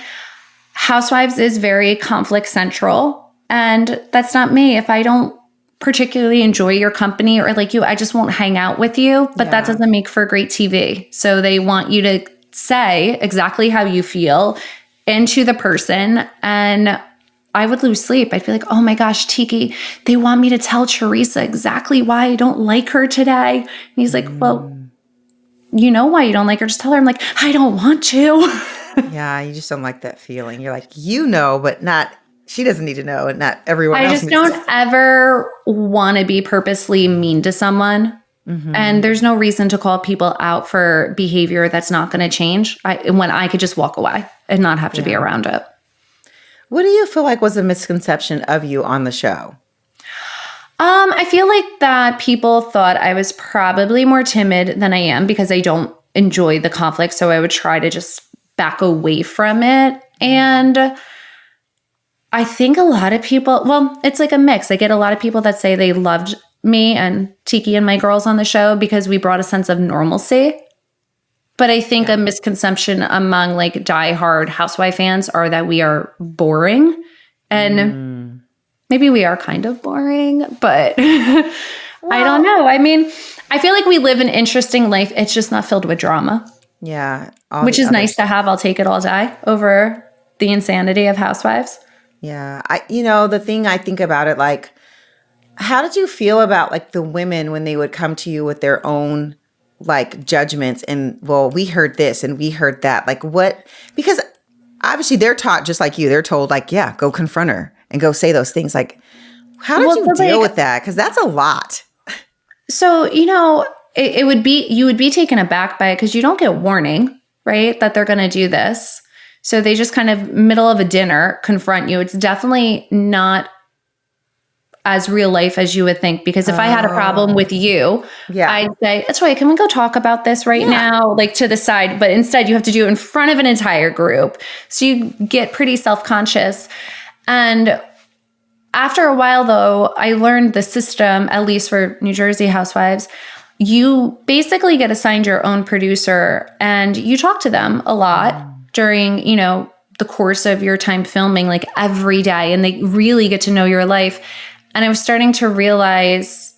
Housewives is very conflict central. And that's not me. If I don't particularly enjoy your company or like you, I just won't hang out with you. But that doesn't make for great TV. So they want you to say exactly how you feel into the person. And I would lose sleep. I'd be like, oh my gosh, Tiki, they want me to tell Teresa exactly why I don't like her today. And he's like, well, you know why you don't like her. Just tell her. I'm like, I don't want to. Yeah, you just don't like that feeling. You're like, but not... She doesn't need to know, and not everyone else. I just don't ever want to be purposely mean to someone. And there's no reason to call people out for behavior that's not going to change when I could just walk away and not have to be around it. What do you feel like was a misconception of you on the show? I feel like that people thought I was probably more timid than I am because I don't enjoy the conflict. So I would try to just back away from it. And I think a lot of people, well, it's like a mix. I get a lot of people that say they loved me and Tiki and my girls on the show because we brought a sense of normalcy. But I think a misconception among like diehard housewife fans are that we are boring. And maybe we are kind of boring, but I don't know. I mean, I feel like we live an interesting life. It's just not filled with drama. Yeah. Which is nice to have. I'll take it all day over the insanity of Housewives. Yeah. The thing I think about it, like, how did you feel about like the women when they would come to you with their own like judgments and, well, we heard this and we heard that, like what, because obviously they're taught just like you, they're told like, yeah, go confront her and go say those things. Like, how did you deal with that? Because that's a lot. So, it would be, you would be taken aback by it because you don't get warning. right, that they're going to do this. So they just kind of middle of a dinner confront you. It's definitely not as real life as you would think. Because if I had a problem with you, I'd say, that's right, can we go talk about this right now? Like to the side. But instead you have to do it in front of an entire group. So you get pretty self-conscious. And after a while though, I learned the system, at least for New Jersey Housewives. You basically get assigned your own producer and you talk to them a lot during, the course of your time filming, like every day. And they really get to know your life. And I was starting to realize,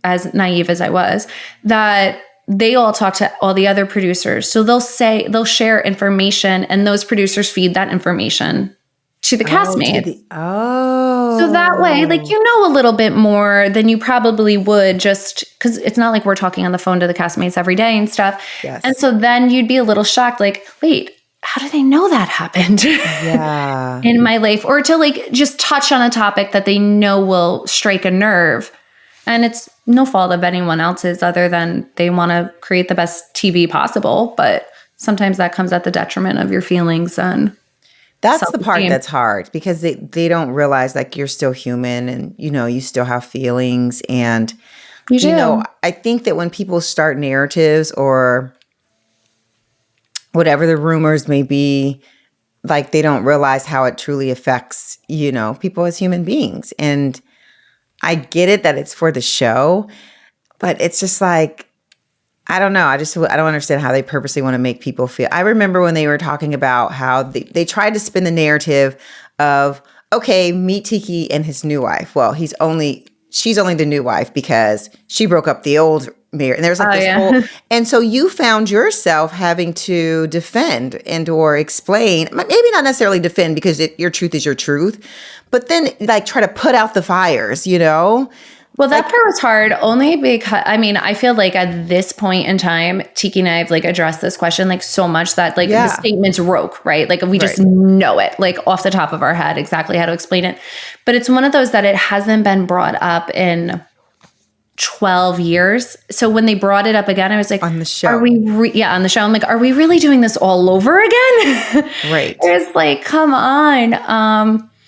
as naive as I was, that they all talk to all the other producers. So they'll share information and those producers feed that information to the castmates. So that way, like, a little bit more than you probably would just because it's not like we're talking on the phone to the castmates every day and stuff. Yes. And so then you'd be a little shocked, like, wait, how do they know that happened in my life? Or to like just touch on a topic that they know will strike a nerve. And it's no fault of anyone else's other than they want to create the best TV possible. But sometimes that comes at the detriment of your feelings and that's the part that's hard because they don't realize like you're still human and, you still have feelings. And, I think that when people start narratives or whatever the rumors may be, like they don't realize how it truly affects, people as human beings. And I get it that it's for the show, but it's just like, I don't know. I don't understand how they purposely want to make people feel. I remember when they were talking about how they tried to spin the narrative of, okay, meet Tiki and his new wife. Well, she's only the new wife because she broke up the old marriage. And there's like this whole, and so you found yourself having to defend and or explain, maybe not necessarily defend because your truth is your truth, but then like try to put out the fires, Well, that part was hard only because, I feel like at this point in time, Tiki and I have like addressed this question like so much that like the statement's rogue, right? Like we just know it like off the top of our head exactly how to explain it. But it's one of those that it hasn't been brought up in 12 years. So when they brought it up again, I was like, on the show, on the show. I'm like, are we really doing this all over again? Right. It's like, come on.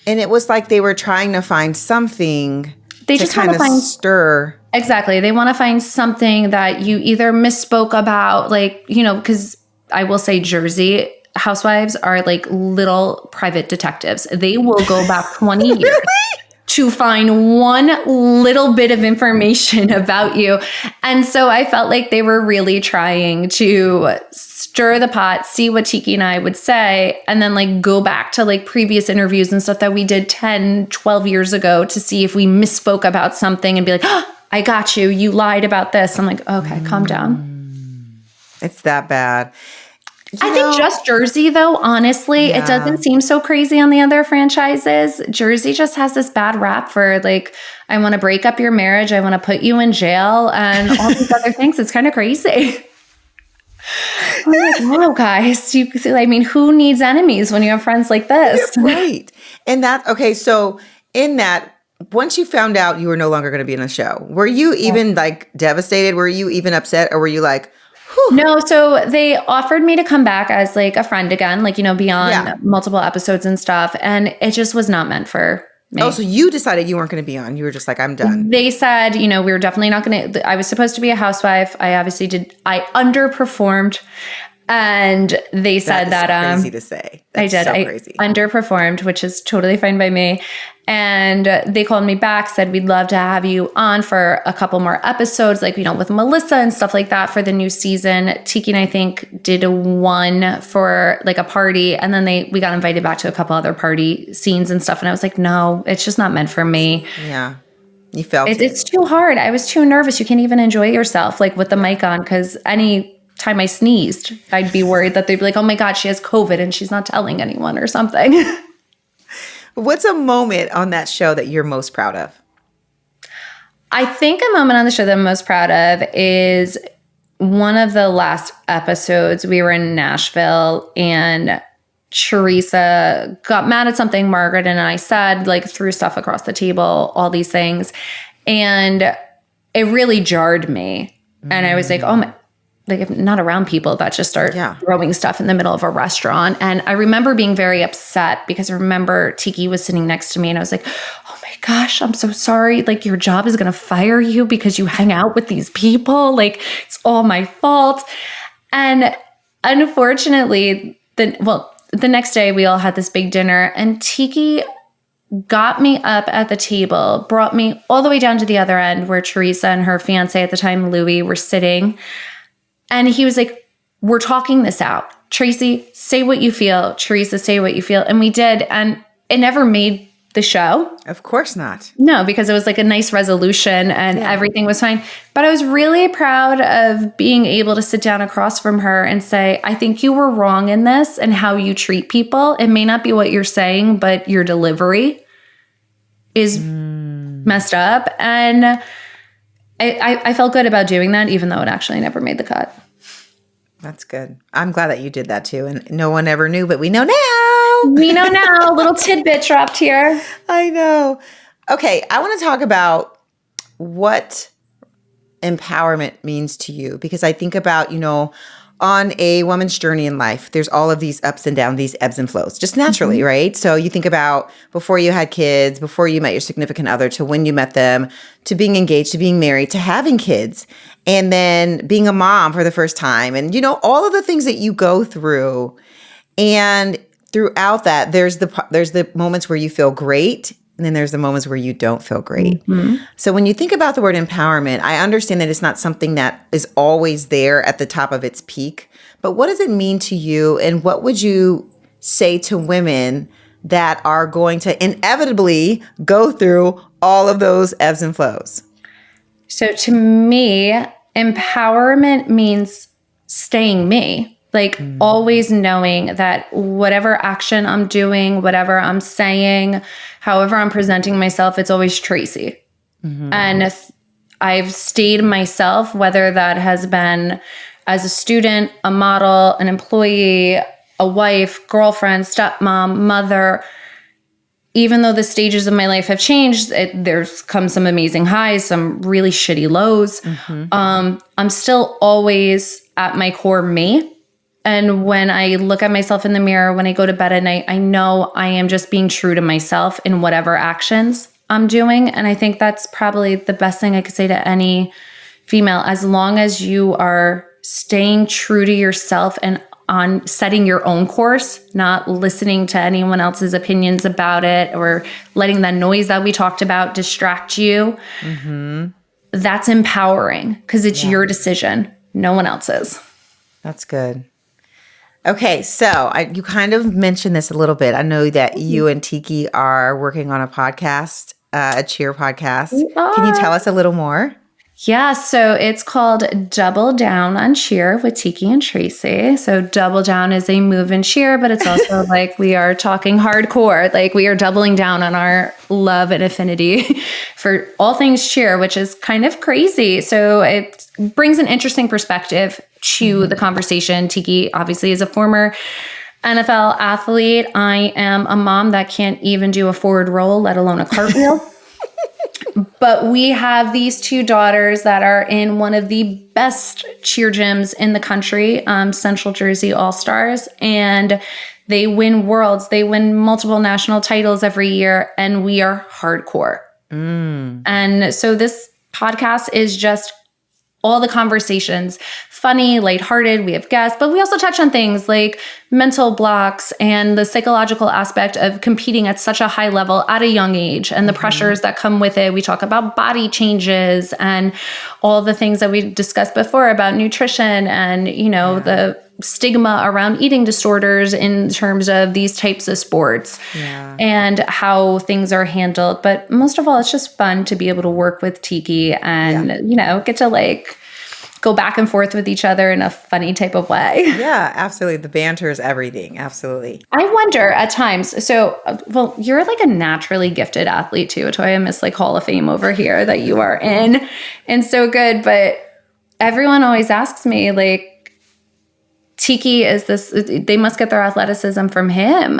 And it was like they were trying to find something. They just kind of stir. Exactly. They want to find something that you either misspoke about, like, because I will say Jersey Housewives are like little private detectives. They will go back 20 years to find one little bit of information about you. And so I felt like they were really trying to stir the pot, see what Tiki and I would say, and then like go back to like previous interviews and stuff that we did 10, 12 years ago to see if we misspoke about something and be like, oh, I got you. You lied about this. I'm like, okay, calm down. It's that bad. I think just Jersey, though, honestly, it doesn't seem so crazy on the other franchises. Jersey just has this bad rap for like, I want to break up your marriage. I want to put you in jail and all these other things. It's kind of crazy. I'm like, wow, guys, who needs enemies when you have friends like this? Yeah, right. And so in that, once you found out you were no longer going to be in the show, were you even like devastated? Were you even upset? Or were you like, whew? No, so they offered me to come back as like a friend again, like, beyond multiple episodes and stuff. And it just was not meant for me. Oh, so you decided you weren't going to be on. You were just like, I'm done. They said, we were definitely not going to, I was supposed to be a housewife. I obviously I underperformed. And they said that crazy to say. That's I crazy. Underperformed, which is totally fine by me. And they called me back, said, we'd love to have you on for a couple more episodes, like, with Melissa and stuff like that for the new season. Tiki and I think did one for like a party. And then we got invited back to a couple other party scenes and stuff. And I was like, no, it's just not meant for me. Yeah. You felt it. It's too hard. I was too nervous. You can't even enjoy yourself like with the mic on because any time I sneezed, I'd be worried that they'd be like, oh my God, she has COVID and she's not telling anyone or something. What's a moment on that show that you're most proud of? I think a moment on the show that I'm most proud of is one of the last episodes. We were in Nashville and Teresa got mad at something Margaret and I said, like threw stuff across the table, all these things. And it really jarred me. And I was like, oh my, like not around people that just start throwing stuff in the middle of a restaurant. And I remember being very upset because I remember Tiki was sitting next to me and I was like, oh my gosh, I'm so sorry. Like your job is going to fire you because you hang out with these people. Like it's all my fault. And unfortunately, the next day we all had this big dinner and Tiki got me up at the table, brought me all the way down to the other end where Teresa and her fiance at the time, Louis, were sitting. And he was like, we're talking this out. Traci, say what you feel. Teresa, say what you feel. And we did. And it never made the show. Of course not. No, because it was like a nice resolution and everything was fine. But I was really proud of being able to sit down across from her and say, I think you were wrong in this and how you treat people. It may not be what you're saying, but your delivery is messed up. And I felt good about doing that, even though it actually never made the cut. That's good. I'm glad that you did that too. And no one ever knew, but we know now. We know now. A little tidbit dropped here. I know. Okay. I want to talk about what empowerment means to you, because I think about, on a woman's journey in life, there's all of these ups and downs, these ebbs and flows, just naturally, right? So you think about before you had kids, before you met your significant other, to when you met them, to being engaged, to being married, to having kids, and then being a mom for the first time. And, all of the things that you go through. And throughout that, there's the moments where you feel great. And then there's the moments where you don't feel great. Mm-hmm. So when you think about the word empowerment, I understand that it's not something that is always there at the top of its peak. But what does it mean to you? And what would you say to women that are going to inevitably go through all of those ebbs and flows? So to me, empowerment means staying me. Like always knowing that whatever action I'm doing, whatever I'm saying, however I'm presenting myself, it's always Traci. Mm-hmm. And if I've stayed myself, whether that has been as a student, a model, an employee, a wife, girlfriend, stepmom, mother, even though the stages of my life have changed, there's come some amazing highs, some really shitty lows. Mm-hmm. I'm still always at my core me. And when I look at myself in the mirror, when I go to bed at night, I know I am just being true to myself in whatever actions I'm doing. And I think that's probably the best thing I could say to any female. As long as you are staying true to yourself and on setting your own course, not listening to anyone else's opinions about it or letting that noise that we talked about distract you, that's empowering because it's your decision, no one else's. That's good. Okay, so you kind of mentioned this a little bit. I know that you and Tiki are working on a podcast, a cheer podcast. Can you tell us a little more? Yeah, so it's called Double Down on Cheer with Tiki and Traci. So Double Down is a move and cheer, but it's also like we are talking hardcore. Like we are doubling down on our love and affinity for all things cheer, which is kind of crazy. So it brings an interesting perspective to the conversation. Tiki obviously is a former NFL athlete. I am a mom that can't even do a forward roll, let alone a cartwheel. But we have these two daughters that are in one of the best cheer gyms in the country, Central Jersey All-Stars, and they win worlds. They win multiple national titles every year, and we are hardcore. And so this podcast is just all the conversations, funny, lighthearted. We have guests, but we also touch on things like mental blocks and the psychological aspect of competing at such a high level at a young age and the pressures that come with it. We talk about body changes and all the things that we discussed before about nutrition and, the stigma around eating disorders in terms of these types of sports and how things are handled. But most of all, it's just fun to be able to work with Tiki and, get to go back and forth with each other in a funny type of way. Yeah, absolutely. The banter is everything. Absolutely. I wonder at times, you're like a naturally gifted athlete too, Toya, Miss Hall of Fame over here that you are in and so good. But everyone always asks me Tiki they must get their athleticism from him.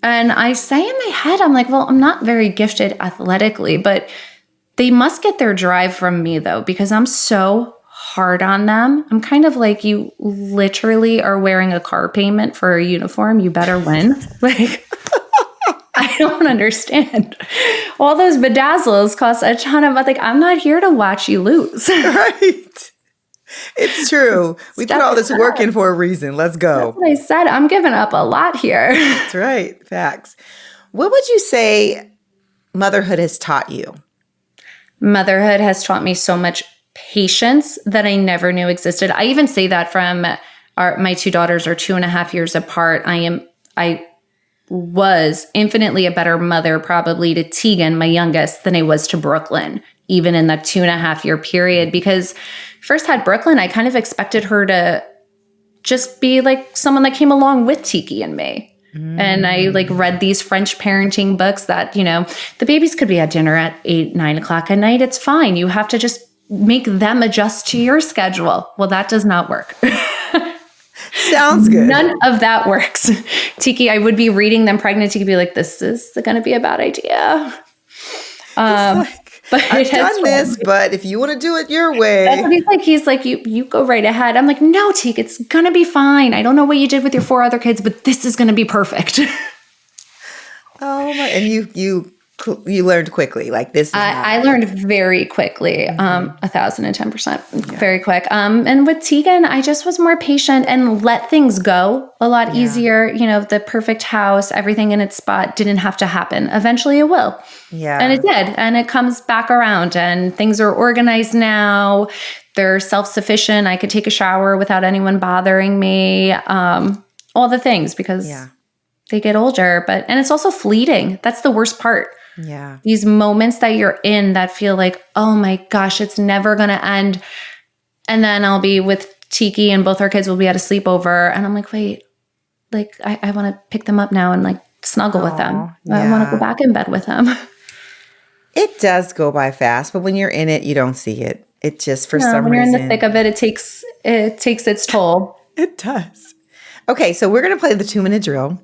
And I say in my head, I'm like, well, I'm not very gifted athletically, but they must get their drive from me though, because I'm so hard on them. I'm kind of like, you literally are wearing a car payment for a uniform. You better win. Like, I don't understand. All those bedazzles cost a ton of, like, I'm not here to watch you lose. Right. It's true. We put all this work in for a reason. Let's go. That's what I said. I'm giving up a lot here. That's right. Facts. What would you say motherhood has taught you? Motherhood has taught me so much patience that I never knew existed. I even say that from my two daughters are 2.5 years apart. I was infinitely a better mother probably to Tegan, my youngest, than I was to Brooklyn, even in that 2.5 year period. Because first had Brooklyn, I kind of expected her to just be like someone that came along with Tiki and me. And I like read these French parenting books that, you know, the babies could be at dinner at 8, 9 o'clock at night. It's fine. You have to just make them adjust to your schedule. Well, that does not work. Sounds good. None of that works. Tiki, I would be reading them pregnant. Tiki would be like, this is going to be a bad idea. But I've done this, but if you want to do it your way. That's what he's like. He's like, you go right ahead. I'm like, no, Tiki, it's going to be fine. I don't know what you did with your 4 other kids, but this is going to be perfect. Oh my, and you learned quickly. Like this is I learned very quickly, 1,010%, very quick. And with Tegan, I just was more patient and let things go a lot easier. You know, the perfect house, everything in its spot didn't have to happen. Eventually it will. Yeah. And it did. And it comes back around and things are organized now. They're self-sufficient. I could take a shower without anyone bothering me. All the things because they get older, and it's also fleeting. That's the worst part. Yeah. These moments that you're in that feel like, oh my gosh, it's never going to end. And then I'll be with Tiki and both our kids will be at a sleepover. And I'm like, wait, like I want to pick them up now and like snuggle with them. I want to go back in bed with them. It does go by fast, but when you're in it, you don't see it. It just, for some when reason. you're in the thick of it, it takes its toll. It does. Okay, so we're going to play the 2-minute drill.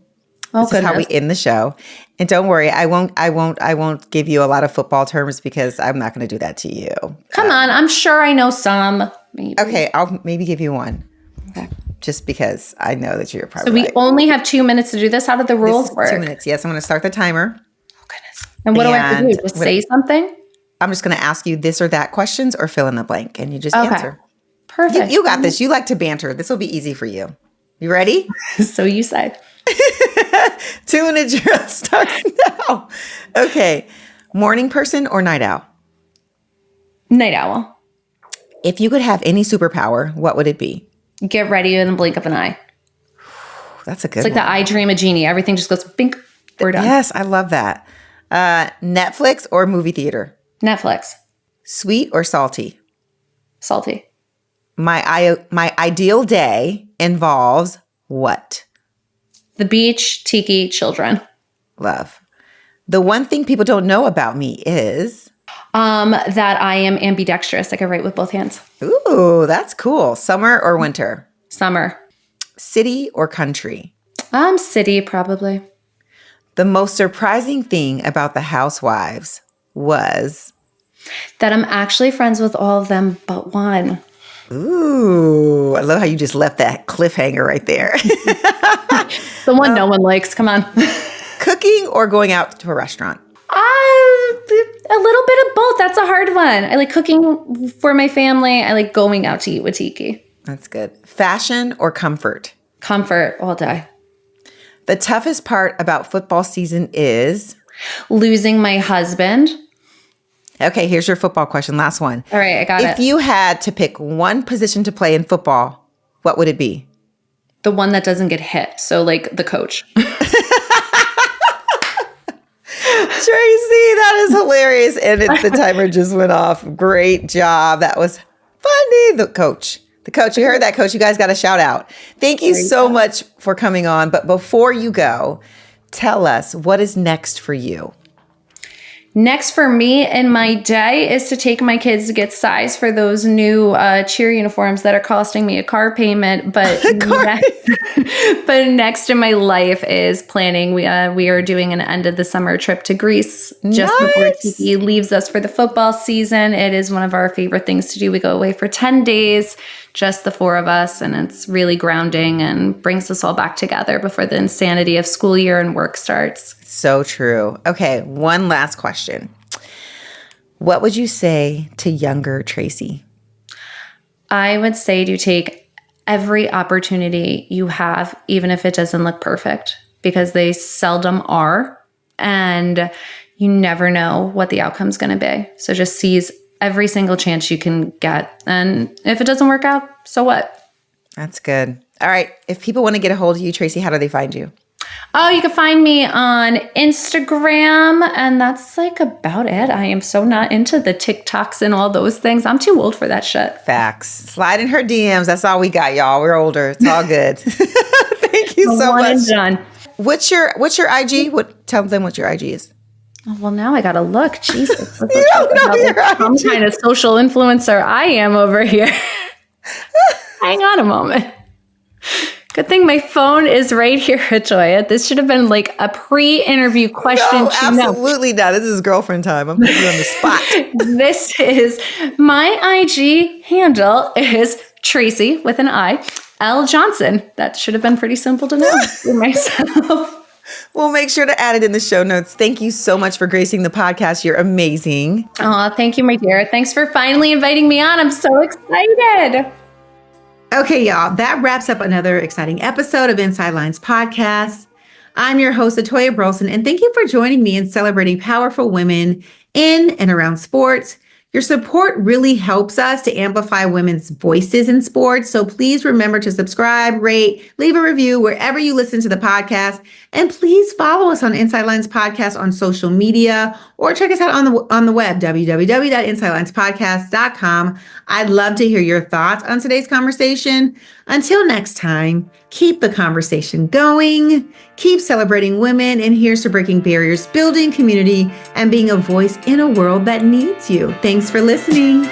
This is how we end the show. And don't worry, I won't give you a lot of football terms because I'm not going to do that to you. Come on, I'm sure I know some. Maybe. Okay, I'll maybe give you one. Okay. Just because I know that you're probably So we only have 2 minutes to do this. How did the rules work? 2 minutes. Yes, I'm going to start the timer. Oh, goodness. And what do I have to do? Just say something? I'm just going to ask you this or that questions or fill in the blank, and you just answer. Perfect. You got this. You like to banter. This will be easy for you. You ready? So you say. 2-minute drill starts now. Okay. Morning person or night owl? Night owl. If you could have any superpower, what would it be? Get ready in the blink of an eye. That's a good one. It's like the I Dream a Genie. Everything just goes bink. We're done. Yes, I love that. Netflix or movie theater? Netflix. Sweet or salty? Salty. My ideal day involves what? The beach, Tiki, children. Love. The one thing people don't know about me is? That I am ambidextrous. I can write with both hands. Ooh, that's cool. Summer or winter? Summer. City or country? City, probably. The most surprising thing about the Housewives was? That I'm actually friends with all of them but one. Ooh, I love how you just left that cliffhanger right there. The one no one likes. Come on. Cooking or going out to a restaurant? A little bit of both. That's a hard one. I like cooking for my family. I like going out to eat with Tiki. That's good. Fashion or comfort? Comfort all day. The toughest part about football season is? Losing my husband. Okay, here's your football question. Last one. All right, I got it. If you had to pick one position to play in football, what would it be? The one that doesn't get hit. So like the coach. Traci, that is hilarious. And the timer just went off. Great job. That was funny. The coach, you heard that, coach. You guys got a shout out. Thank you so much for coming on. But before you go, tell us what is next for you. Next for me in my day is to take my kids to get size for those new cheer uniforms that are costing me a car payment. But next in my life is planning. We are doing an end of the summer trip to Greece just before Tiki leaves us for the football season. It is one of our favorite things to do. We go away for 10 days, just the four of us, and it's really grounding and brings us all back together before the insanity of school year and work starts. So true. Okay, one last question. What would you say to younger Traci? I would say to take every opportunity you have, even if it doesn't look perfect, because they seldom are, and you never know what the outcome's going to be. So just seize every single chance you can get. And if it doesn't work out, so what? That's good. All right. If people want to get a hold of you, Traci, how do they find you? Oh, you can find me on Instagram, and that's like about it. I am so not into the TikToks and all those things. I'm too old for that shit. Facts. Slide in her DMs. That's all we got, y'all. We're older. It's all good. Thank you so much. And done. What's your IG? Tell them what your IG is. Oh, well, now I gotta look. Jesus. You don't know your IG. Some kind of social influencer I am over here. Hang on a moment. Good thing my phone is right here, Atoya. This should have been like a pre-interview question. No, absolutely not. This is girlfriend time. I'm putting you on the spot. This is my IG handle is Traci with an I, L Johnson. That should have been pretty simple to know for myself. We'll make sure to add it in the show notes. Thank you so much for gracing the podcast. You're amazing. Oh, thank you, my dear. Thanks for finally inviting me on. I'm so excited. Okay, y'all, that wraps up another exciting episode of Inside Lines Podcast. I'm your host, Atoya Burleson, and thank you for joining me in celebrating powerful women in and around sports. Your support really helps us to amplify women's voices in sports. So please remember to subscribe, rate, leave a review wherever you listen to the podcast. And please follow us on Inside Lines Podcast on social media or check us out on the web, www.insidelinespodcast.com. I'd love to hear your thoughts on today's conversation. Until next time, keep the conversation going, keep celebrating women, and here's to breaking barriers, building community, and being a voice in a world that needs you. Thanks for listening.